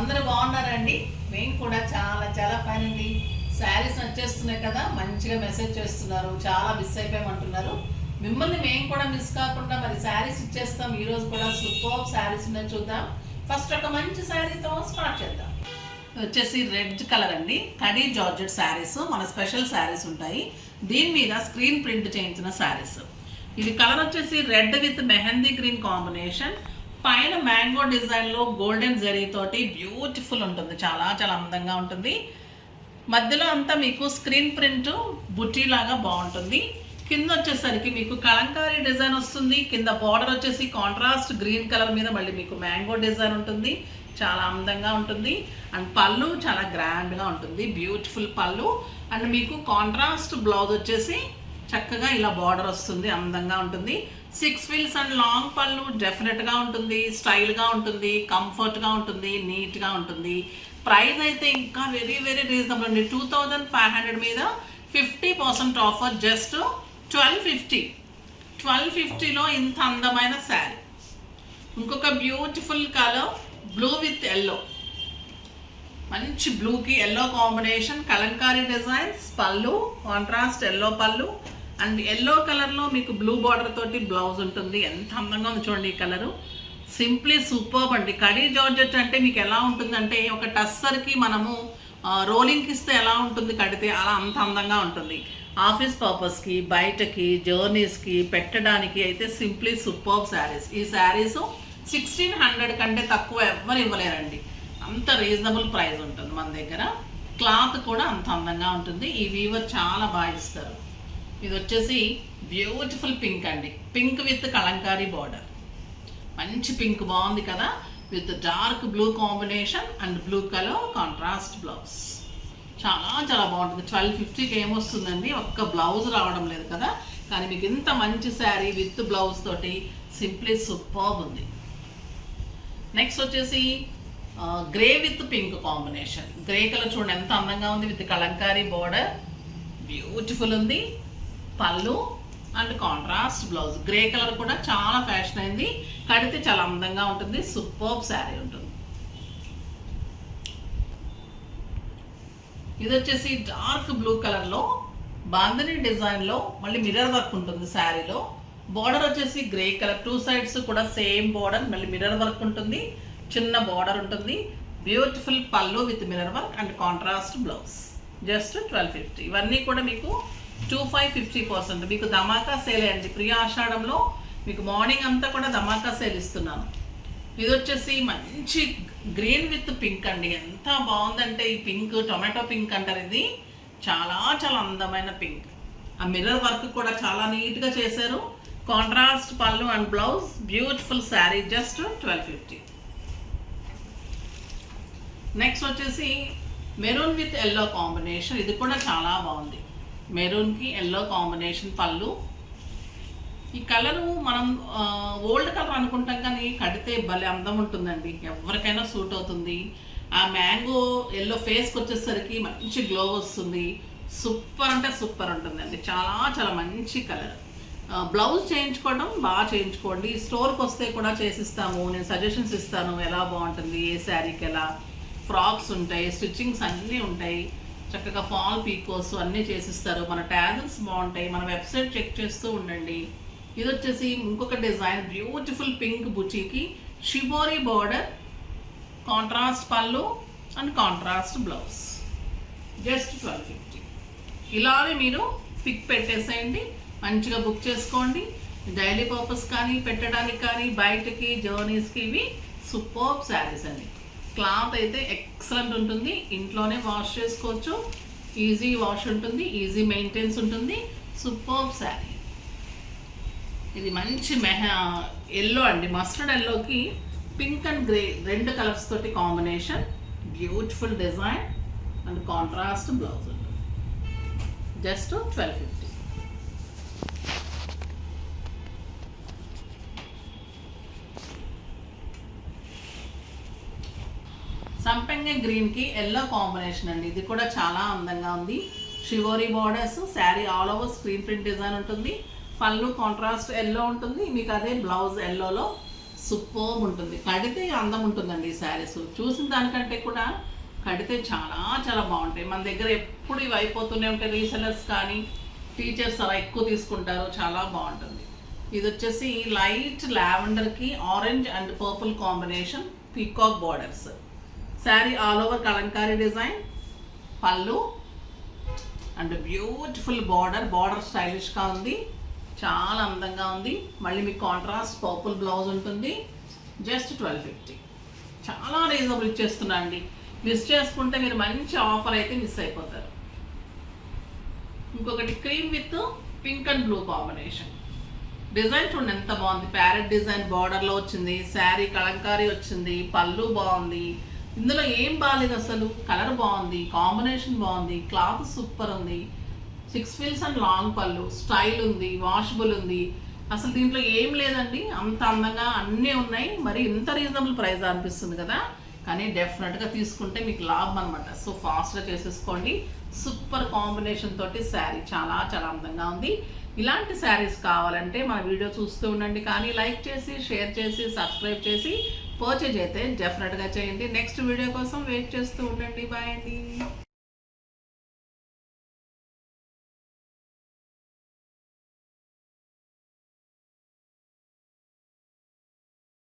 అందరూ బాగున్నారండి. మేము కూడా చాలా చాలా ఫైన్ అండి. శారీస్ వచ్చేస్తున్నాయి కదా, మంచిగా మెసేజ్ చేస్తున్నారు, చాలా మిస్ అయిపోయామంటున్నారు. మిమ్మల్ని మేము కూడా మిస్ కాకుండా మరి శారీస్ ఇచ్చేస్తాం. ఈరోజు కూడా సూపర్ శారీస్ ఉన్నాయి, చూద్దాం. ఫస్ట్ ఒక మంచి శారీతో స్టార్ట్ చేద్దాం. వచ్చేసి రెడ్ కలర్ అండి, కడీ జార్జెట్ శారీస్, మన స్పెషల్ శారీస్ ఉంటాయి. దీని మీద స్క్రీన్ ప్రింట్ చేయించిన శారీస్. ఇది కలర్ వచ్చేసి red with mehndi green combination. పైన మ్యాంగో డిజైన్లో గోల్డెన్ జరీ తోటి బ్యూటిఫుల్ ఉంటుంది, చాలా చాలా అందంగా ఉంటుంది. మధ్యలో అంతా మీకు స్క్రీన్ ప్రింట్ బుటీ లాగా బాగుంటుంది. కింద వచ్చేసరికి మీకు కలంకారీ డిజైన్ వస్తుంది. కింద బార్డర్ వచ్చేసి కాంట్రాస్ట్ గ్రీన్ కలర్ మీద మళ్ళీ మీకు మ్యాంగో డిజైన్ ఉంటుంది, చాలా అందంగా ఉంటుంది. అండ్ పళ్ళు చాలా గ్రాండ్గా ఉంటుంది, బ్యూటిఫుల్ పళ్ళు. అండ్ మీకు కాంట్రాస్ట్ బ్లౌజ్ వచ్చేసి చక్కగా ఇలా బార్డర్ వస్తుంది, అందంగా ఉంటుంది. 6 ఫీల్స్ అండ్ లాంగ్ పళ్ళు డెఫినెట్గా ఉంటుంది, స్టైల్గా ఉంటుంది, కంఫర్ట్గా ఉంటుంది, నీట్గా ఉంటుంది. ప్రైస్ అయితే ఇంకా వెరీ వెరీ రీజనబుల్ అండి. 2500 మీద 50% ఆఫర్, జస్ట్ 1250లో ఇంత అందమైన శారీ. ఇంకొక beautiful colour blue with yellow, మంచి బ్లూకి ఎల్లో కాంబినేషన్, కలంకారీ డిజైన్స్, పళ్ళు కాంట్రాస్ట్ ఎల్లో పళ్ళు. అండ్ ఎల్లో కలర్లో మీకు బ్లూ బార్డర్ తోటి బ్లౌజ్ ఉంటుంది. ఎంత అందంగా ఉంది చూడండి ఈ కలరు, సింప్లీ సూపర్బ్ అండి. కడీ జార్జెట్ అంటే మీకు ఎలా ఉంటుందంటే ఒక టస్సర్కి మనము రోలింగ్కి ఇస్తే ఎలా ఉంటుంది కడితే, అలా అంత అందంగా ఉంటుంది. ఆఫీస్ పర్పస్కి, బయటకి, జర్నీస్కి పెట్టడానికి అయితే సింప్లీ సూపర్బ్ శారీస్. ఈ శారీస్ 1600 కంటే తక్కువ ఎవ్వరు ఇవ్వలేరండి, అంత రీజనబుల్ ప్రైస్ ఉంటుంది మన దగ్గర. క్లాత్ కూడా అంత అందంగా ఉంటుంది. ఈ వీవర్ చాలా బాగా ఇస్తారు. ఇది వచ్చేసి బ్యూటిఫుల్ పింక్ అండి, పింక్ విత్ కలంకారీ బార్డర్, మంచి పింక్ బాగుంది కదా, with dark blue combination and blue colour contrast blouse. చాలా చాలా బాగుంటుంది. 1250కి ఏమొస్తుందండి, ఒక్క బ్లౌజ్ రావడం లేదు కదా, కానీ మీకు ఇంత మంచి శారీ విత్ బ్లౌజ్ తోటి సింప్లీ సూపర్బ్ ఉంది. నెక్స్ట్ వచ్చేసి grey with pink combination. Grey colour చూడండి ఎంత అందంగా ఉంది, విత్ కలంకారీ బార్డర్, బ్యూటిఫుల్ ఉంది. పళ్ళు and contrast blouse. Grey colour కూడా చాలా ఫ్యాషన్ అయింది, కడితే చాలా అందంగా ఉంటుంది, సూపర్బ్ శారీ ఉంటుంది. ఇది వచ్చేసి డార్క్ బ్లూ కలర్లో బాందని డిజైన్లో మళ్ళీ మిర్రర్ వర్క్ ఉంటుంది శారీలో. బార్డర్ వచ్చేసి గ్రే కలర్, 2 సైడ్స్ కూడా సేమ్ బార్డర్, మళ్ళీ మిర్రర్ వర్క్ ఉంటుంది, చిన్న బార్డర్ ఉంటుంది. బ్యూటిఫుల్ పళ్ళు with mirror work and contrast blouse, just 1250. ఇవన్నీ కూడా మీకు 2550%. మీకు ధమాకా సేల్ అండి, ప్రియ ఆషాఢంలో మీకు మార్నింగ్ అంతా కూడా ధమాకా సేల్ ఇస్తున్నాను. ఇది వచ్చేసి మంచి గ్రీన్ విత్ పింక్ అండి, ఎంత బాగుందంటే ఈ పింక్, టొమాటో పింక్ అంటారు. ఇది చాలా చాలా అందమైన పింక్. ఆ మిర్రర్ వర్క్ కూడా చాలా నీట్గా చేశారు. కాంట్రాస్ట్ పళ్ళు and blouse, beautiful sari, just 1250. Next వచ్చేసి మెరూన్ విత్ ఎల్లో కాంబినేషన్. ఇది కూడా చాలా బాగుంది, మెరూన్కి ఎల్లో కాంబినేషన్ పళ్ళు. ఈ కలరు మనం ఓల్డ్ కలర్ అనుకుంటాం, కానీ కడితే భలే అందం ఉంటుందండి, ఎవరికైనా సూట్ అవుతుంది. ఆ మ్యాంగో ఎల్లో ఫేస్కి వచ్చేసరికి మంచి గ్లో వస్తుంది, సూపర్ అంటే సూపర్ ఉంటుందండి, చాలా చాలా మంచి కలర్. బ్లౌజ్ చేయించుకోవడం బాగా చేయించుకోండి, స్టోర్కి వస్తే కూడా చేసిస్తాము, నేను సజెషన్స్ ఇస్తాను ఎలా బాగుంటుంది, ఏ శారీకి ఎలా. ఫ్రాక్స్ ఉంటాయి, స్టిచ్చింగ్స్ అన్నీ ఉంటాయి, చక్కగా ఫాల్ పీకోస్ అన్నీ చేసిస్తారు. మన ట్యాజల్స్ బాగుంటాయి, మన వెబ్సైట్ చెక్ చేస్తూ ఉండండి. ఇది వచ్చేసి ఇంకొక డిజైన్, బ్యూటిఫుల్ పింక్ బుచీకి షిబోరీ బార్డర్, కాంట్రాస్ట్ పళ్ళు అండ్ కాంట్రాస్ట్ బ్లౌజ్, జస్ట్ 1250. ఇలానే మీరు పిక్ పెట్టేసేయండి, మంచిగా బుక్ చేసుకోండి. డైలీ పర్పస్ కానీ పెట్టడానికి కానీ, బయటకి జర్నీస్కి ఇవి సూపర్బ్ శారీస్ అండి. క్లాత్ అయితే ఎక్సలెంట్ ఉంటుంది, ఇంట్లోనే వాష్ చేసుకోవచ్చు, ఈజీ వాష్ ఉంటుంది, ఈజీ మెయింటెన్స్ ఉంటుంది, సూపర్బ్ శారీ. ఇది మంచి ఎల్లో అండి, మస్టర్డ్ ఎల్లోకి పింక్ అండ్ గ్రే 2 కలర్స్ తోటి combination, beautiful design and contrast blouse ఉంటుంది, జస్ట్ 1250. సంపెంగ గ్రీన్కి ఎల్లో కాంబినేషన్ అండి, ఇది కూడా చాలా అందంగా ఉంది. Shibori borders, sari all over screen print design ఉంటుంది, పళ్ళు కాంట్రాస్ట్ ఎల్లో ఉంటుంది, మీకు అదే బ్లౌజ్ ఎల్లోలో సూపర్ ఉంటుంది. కడితే అందం ఉంటుందండి ఈ శారీస్. చూసిన దానికంటే కూడా కడితే చాలా చాలా బాగుంటాయి. మన దగ్గర ఎప్పుడు ఇవి అయిపోతూనే ఉంటాయి. రీసెలర్స్ కానీ టీచర్స్ అలా ఎక్కువ తీసుకుంటారు. చాలా బాగుంటుంది. ఇది వచ్చేసి లైట్ లావెండర్కి orange and purple combination peacock borders. Sari all over kalamkari design, పళ్ళు అండ్ బ్యూటిఫుల్ బార్డర్ స్టైలిష్గా ఉంది, చాలా అందంగా ఉంది. మళ్ళీ మీకు కాంట్రాస్ట్ పర్పుల్ బ్లౌజ్ ఉంటుంది. జస్ట్ 1250. చాలా రీజనబుల్ ఇచ్చేస్తున్నా అండి. మిస్ చేసుకుంటే మీరు మంచి ఆఫర్ అయితే మిస్ అయిపోతారు. ఇంకొకటి cream with pink and blue combination. Design చూడండి ఎంత బాగుంది. ప్యారెట్ డిజైన్ బార్డర్లో వచ్చింది. శారీ కలంకారీ వచ్చింది, పళ్ళు బాగుంది. ఇందులో ఏం బాగాలేదు అసలు. కలర్ బాగుంది, కాంబినేషన్ బాగుంది, క్లాత్ సూపర్ ఉంది. 6 ఫీల్స్ అండ్ లాంగ్ పళ్ళు, స్టైల్ ఉంది, వాషబుల్ ఉంది. అసలు దీంట్లో ఏం లేదండి. అంత అందంగా అన్నీ ఉన్నాయి. మరి ఇంత రీజనబుల్ ప్రైస్ అనిపిస్తుంది కదా, కానీ డెఫినెట్గా తీసుకుంటే మీకు లాభం అనమాట. సో ఫాస్ట్గా చేసేసుకోండి. సూపర్ కాంబినేషన్ తోటి శారీ చాలా చాలా అందంగా ఉంది. ఇలాంటి శారీస్ కావాలంటే మన వీడియో చూస్తూ ఉండండి, కానీ లైక్ చేసి షేర్ చేసి సబ్స్క్రైబ్ చేసి పర్చేజ్ అయితే డెఫినెట్గా చేయండి. నెక్స్ట్ వీడియో కోసం వెయిట్ చేస్తూ ఉండండి. బాయ్ అండి.